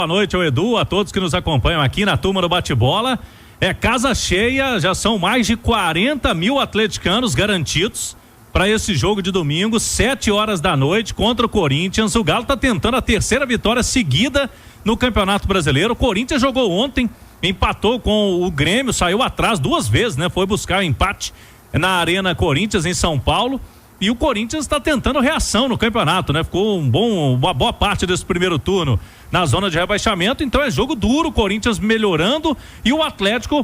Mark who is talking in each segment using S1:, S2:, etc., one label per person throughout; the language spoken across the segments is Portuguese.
S1: Boa noite ao Edu, a todos que nos acompanham aqui na turma do bate-bola. É casa cheia, já são mais de 40 mil atleticanos garantidos para esse jogo de domingo, 7h da noite, contra o Corinthians. O Galo está tentando a terceira vitória seguida no Campeonato Brasileiro. O Corinthians jogou ontem, empatou com o Grêmio, saiu atrás 2 vezes, né? Foi buscar o empate na Arena Corinthians, em São Paulo. E o Corinthians está tentando reação no campeonato, né? Ficou uma boa parte desse primeiro turno na zona de rebaixamento. Então é jogo duro, o Corinthians melhorando e o Atlético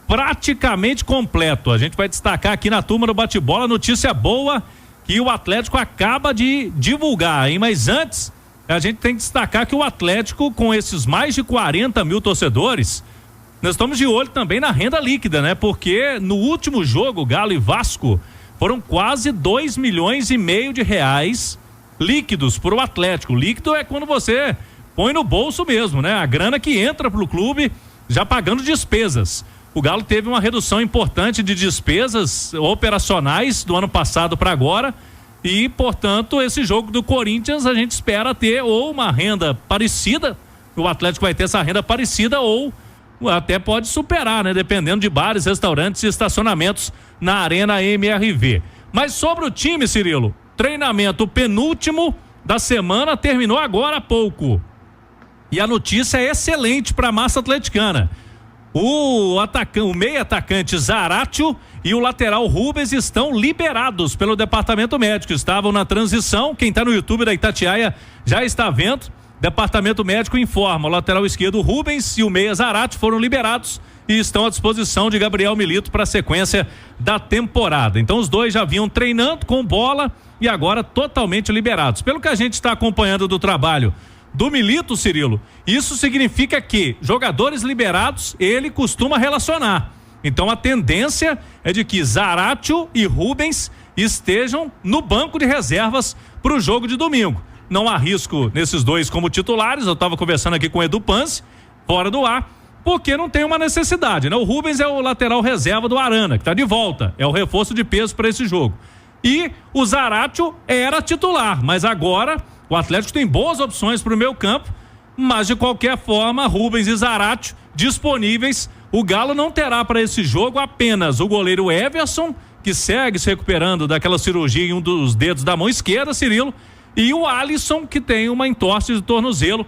S1: praticamente completo. A gente vai destacar aqui na turma do bate-bola, notícia boa que o Atlético acaba de divulgar, hein? Mas antes, a gente tem que destacar que o Atlético, com esses mais de 40 mil torcedores, nós estamos de olho também na renda líquida, né? Porque no último jogo, Galo e Vasco, foram quase 2,5 milhões de reais líquidos para o Atlético. Líquido é quando você põe no bolso mesmo, né? A grana que entra pro clube já pagando despesas. O Galo teve uma redução importante de despesas operacionais do ano passado para agora e, portanto, esse jogo do Corinthians a gente espera ter ou uma renda parecida, o Atlético vai ter essa renda parecida ou até pode superar, né? Dependendo de bares, restaurantes e estacionamentos na Arena MRV. Mas sobre o time, Cirilo, treinamento penúltimo da semana terminou agora há pouco. E a notícia é excelente para a massa atleticana. O meio atacante Zaratio e o lateral Rubens estão liberados pelo departamento médico. Estavam na transição. Quem está no YouTube da Itatiaia já está vendo. Departamento médico informa: o lateral esquerdo Rubens e o meia Zaratio foram liberados e estão à disposição de Gabriel Milito para a sequência da temporada. Então os dois já vinham treinando com bola e agora totalmente liberados. Pelo que a gente está acompanhando do trabalho do Milito, Cirilo, isso significa que jogadores liberados ele costuma relacionar. Então a tendência é de que Zaratio e Rubens estejam no banco de reservas para o jogo de domingo. Não há risco nesses dois como titulares. Eu estava conversando aqui com o Edu Panzi, fora do ar, porque não tem uma necessidade, né? O Rubens é o lateral reserva do Arana, que está de volta, é o reforço de peso para esse jogo. E o Zaratio era titular, mas agora o Atlético tem boas opções para o meio campo, mas de qualquer forma, Rubens e Zaratio disponíveis. O Galo não terá para esse jogo apenas o goleiro Everson, que segue se recuperando daquela cirurgia em um dos dedos da mão esquerda, Cirilo, e o Alisson, que tem uma entorse de tornozelo.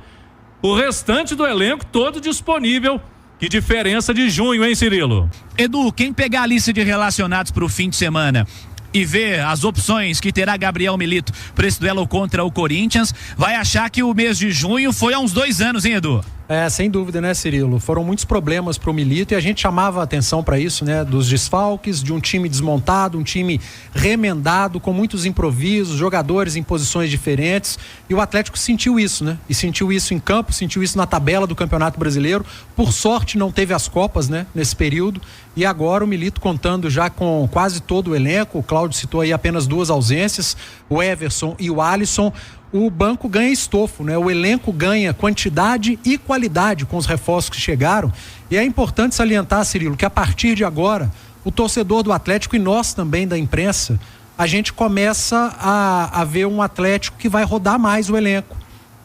S1: O restante do elenco todo disponível. Que diferença de junho, hein, Cirilo?
S2: Edu, quem pegar a lista de relacionados para o fim de semana e ver as opções que terá Gabriel Milito para esse duelo contra o Corinthians, vai achar que o mês de junho foi há uns 2 anos, hein, Edu?
S3: Sem dúvida, né, Cirilo? Foram muitos problemas para o Milito e a gente chamava a atenção para isso, né? Dos desfalques, de um time desmontado, um time remendado, com muitos improvisos, jogadores em posições diferentes, e o Atlético sentiu isso, né? E sentiu isso em campo, sentiu isso na tabela do Campeonato Brasileiro. Por sorte não teve as Copas, né? Nesse período, e agora o Milito contando já com quase todo o elenco. O Cláudio citou aí apenas 2 ausências, o Everson e o Alisson. O banco ganha estofo, né? O elenco ganha quantidade e qualidade com os reforços que chegaram. E é importante salientar, Cirilo, que a partir de agora, o torcedor do Atlético e nós também da imprensa, a gente começa a ver um Atlético que vai rodar mais o elenco.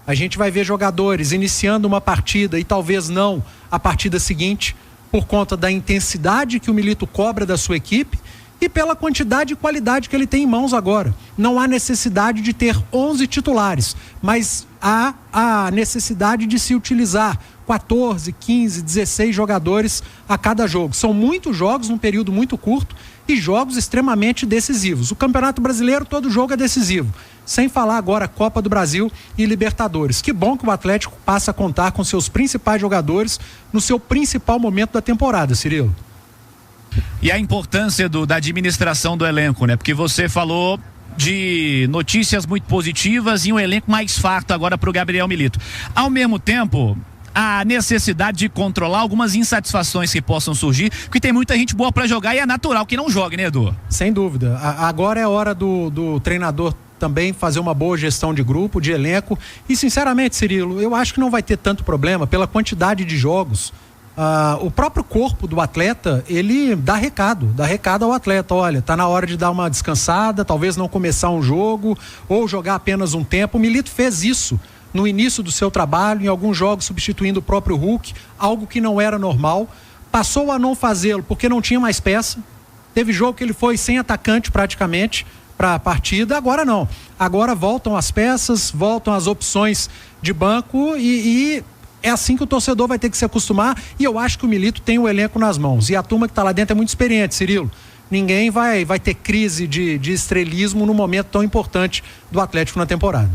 S3: A gente vai ver jogadores iniciando uma partida e talvez não a partida seguinte, por conta da intensidade que o Milito cobra da sua equipe e pela quantidade e qualidade que ele tem em mãos agora. Não há necessidade de ter 11 titulares, mas há a necessidade de se utilizar 14, 15, 16 jogadores a cada jogo. São muitos jogos num período muito curto e jogos extremamente decisivos. O Campeonato Brasileiro, todo jogo é decisivo. Sem falar agora Copa do Brasil e Libertadores. Que bom que o Atlético passa a contar com seus principais jogadores no seu principal momento da temporada, Cirilo.
S2: E a importância da administração do elenco, né? Porque você falou de notícias muito positivas e um elenco mais farto agora para o Gabriel Milito. Ao mesmo tempo, a necessidade de controlar algumas insatisfações que possam surgir, porque tem muita gente boa para jogar e é natural que não jogue, né, Edu?
S3: Sem dúvida. Agora é hora do treinador também fazer uma boa gestão de grupo, de elenco. E sinceramente, Cirilo, eu acho que não vai ter tanto problema pela quantidade de jogos. O próprio corpo do atleta, ele dá recado ao atleta: olha, tá na hora de dar uma descansada, talvez não começar um jogo ou jogar apenas um tempo. O Milito fez isso no início do seu trabalho, em alguns jogos substituindo o próprio Hulk, algo que não era normal. Passou a não fazê-lo porque não tinha mais peça. Teve jogo que ele foi sem atacante praticamente para a partida, agora não. Agora voltam as peças, voltam as opções de banco e é assim que o torcedor vai ter que se acostumar, e eu acho que o Milito tem o elenco nas mãos. E a turma que está lá dentro é muito experiente, Cirilo. Ninguém vai ter crise de estrelismo no momento tão importante do Atlético na temporada.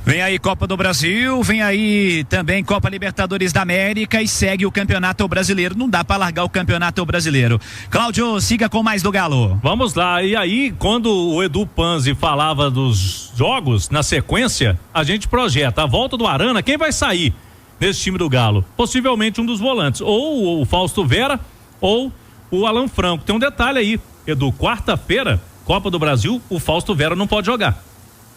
S2: Vem aí Copa do Brasil, vem aí também Copa Libertadores da América e segue o Campeonato Brasileiro. Não dá para largar o Campeonato Brasileiro. Cláudio, siga com mais do Galo.
S1: Vamos lá, e aí quando o Edu Panzi falava dos jogos na sequência, a gente projeta a volta do Arana, quem vai sair nesse time do Galo? Possivelmente um dos volantes, ou o Fausto Vera ou o Alan Franco. Tem um detalhe aí, Edu, quarta-feira, Copa do Brasil, o Fausto Vera não pode jogar,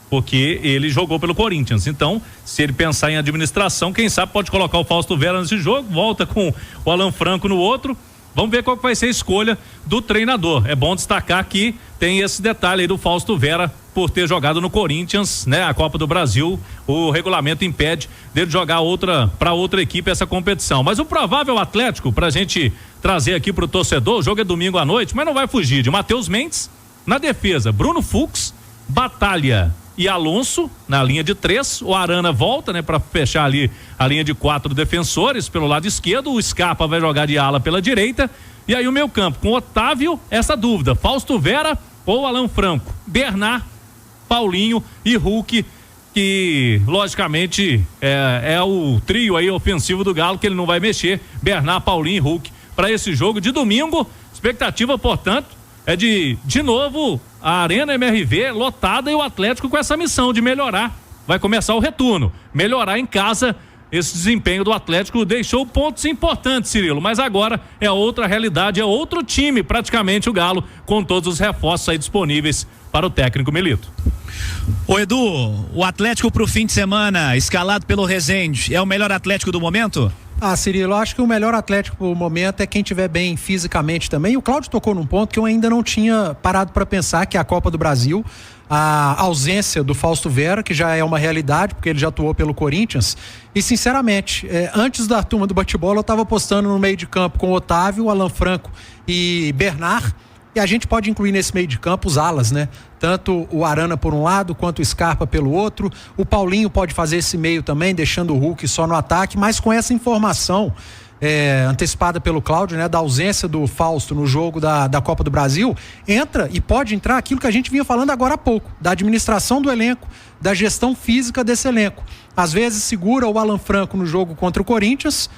S1: porque ele jogou pelo Corinthians. Então, se ele pensar em administração, quem sabe pode colocar o Fausto Vera nesse jogo, volta com o Alan Franco no outro. Vamos ver qual vai ser a escolha do treinador. É bom destacar que tem esse detalhe aí do Fausto Vera, por ter jogado no Corinthians, né? A Copa do Brasil, o regulamento impede dele jogar para outra equipe essa competição. Mas o provável Atlético, pra gente trazer aqui pro torcedor, o jogo é domingo à noite, mas não vai fugir de Matheus Mendes na defesa, Bruno Fux, Batalha e Alonso na linha de 3, o Arana volta, né, para fechar ali a linha de 4 defensores pelo lado esquerdo, o Scarpa vai jogar de ala pela direita, e aí o meio campo com Otávio, essa dúvida, Fausto Vera ou Alan Franco, Bernard, Paulinho e Hulk, que logicamente é o trio aí ofensivo do Galo, que ele não vai mexer, Bernard, Paulinho e Hulk para esse jogo de domingo. Expectativa, portanto, é de novo a Arena MRV lotada e o Atlético com essa missão de melhorar. Vai começar o retorno, melhorar em casa. Esse desempenho do Atlético deixou pontos importantes, Cirilo, mas agora é outra realidade, é outro time praticamente o Galo, com todos os reforços aí disponíveis para o técnico Milito.
S2: Ô Edu, o Atlético pro fim de semana, escalado pelo Rezende, é o melhor Atlético do momento?
S3: Cirilo, eu acho que o melhor Atlético pro momento é quem estiver bem fisicamente também. E o Cláudio tocou num ponto que eu ainda não tinha parado para pensar, que é a Copa do Brasil, a ausência do Fausto Vera, que já é uma realidade, porque ele já atuou pelo Corinthians. E sinceramente, antes da turma do bate-bola, eu estava apostando no meio de campo com Otávio, Alan Franco e Bernard. E a gente pode incluir nesse meio de campo os alas, né? Tanto o Arana por um lado, quanto o Scarpa pelo outro. O Paulinho pode fazer esse meio também, deixando o Hulk só no ataque, mas com essa informação antecipada pelo Cláudio, né? Da ausência do Fausto no jogo da Copa do Brasil, entra e pode entrar aquilo que a gente vinha falando agora há pouco, da administração do elenco, da gestão física desse elenco. Às vezes segura o Alan Franco no jogo contra o Corinthians,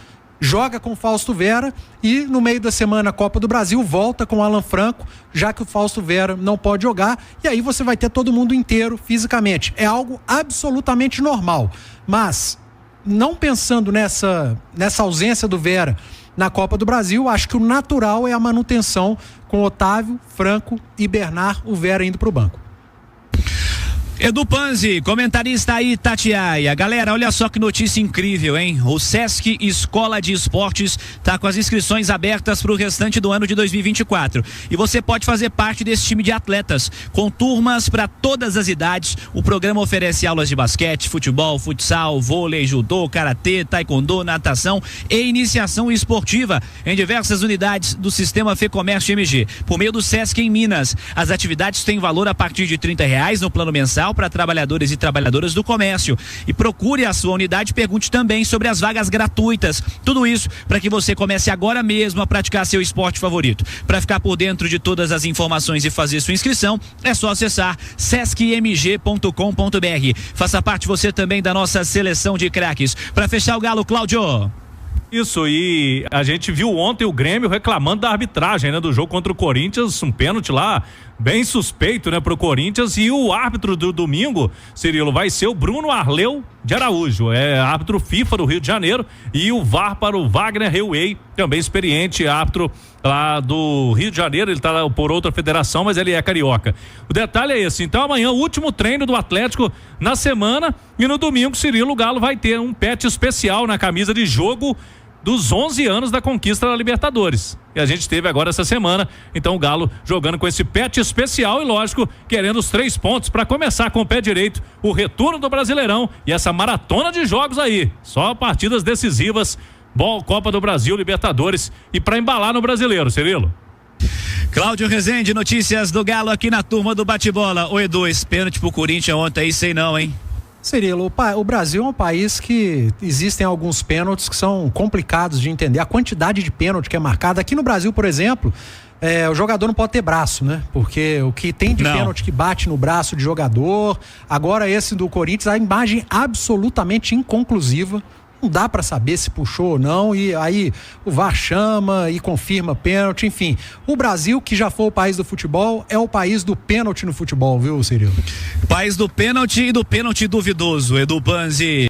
S3: joga com o Fausto Vera e no meio da semana Copa do Brasil volta com o Alan Franco, já que o Fausto Vera não pode jogar, e aí você vai ter todo mundo inteiro fisicamente. É algo absolutamente normal, mas não pensando nessa ausência do Vera na Copa do Brasil, acho que o natural é a manutenção com Otávio, Franco e Bernard, o Vera indo para o banco.
S2: Edu Panzi, comentarista aí, Itatiaia. Galera, olha só que notícia incrível, hein? O Sesc Escola de Esportes tá com as inscrições abertas para o restante do ano de 2024. E você pode fazer parte desse time de atletas, com turmas para todas as idades. O programa oferece aulas de basquete, futebol, futsal, vôlei, judô, karatê, taekwondo, natação e iniciação esportiva em diversas unidades do Sistema Fecomércio MG. Por meio do Sesc em Minas, as atividades têm valor a partir de R$30 no plano mensal para trabalhadores e trabalhadoras do comércio. E procure a sua unidade e pergunte também sobre as vagas gratuitas. Tudo isso para que você comece agora mesmo a praticar seu esporte favorito. Para ficar por dentro de todas as informações e fazer sua inscrição, é só acessar sescmg.com.br. Faça parte você também da nossa seleção de craques. Para fechar o Galo, Cláudio.
S1: Isso, e a gente viu ontem o Grêmio reclamando da arbitragem, né, do jogo contra o Corinthians, um pênalti lá bem suspeito, né, pro Corinthians, e o árbitro do domingo, Cirilo, vai ser o Bruno Arleu de Araújo, é árbitro FIFA do Rio de Janeiro, e o VAR para o Wagner Heuwey, também experiente árbitro lá do Rio de Janeiro, ele tá por outra federação, mas ele é carioca. O detalhe é esse, então amanhã o último treino do Atlético na semana, e no domingo, Cirilo, o Galo vai ter um pet especial na camisa de jogo dos 11 anos da conquista da Libertadores. E a gente teve agora essa semana, então o Galo jogando com esse pet especial e, lógico, querendo os 3 pontos para começar com o pé direito o retorno do Brasileirão e essa maratona de jogos aí. Só partidas decisivas, Copa do Brasil, Libertadores e para embalar no Brasileiro, Cirilo.
S2: Cláudio Rezende, notícias do Galo aqui na turma do bate-bola. Ô Edu, esse pênalti pro Corinthians ontem aí, sei não, hein?
S3: Cirilo, o Brasil é um país que existem alguns pênaltis que são complicados de entender. A quantidade de pênalti que é marcada aqui no Brasil, por exemplo, o jogador não pode ter braço, né? Porque o que tem de pênalti que bate no braço de jogador, agora esse do Corinthians, a imagem absolutamente inconclusiva. Não dá para saber se puxou ou não, e aí o VAR chama e confirma pênalti, enfim. O Brasil, que já foi o país do futebol, é o país do pênalti no futebol, viu, Cirilo?
S2: País do pênalti e do pênalti duvidoso, Edu Panzi.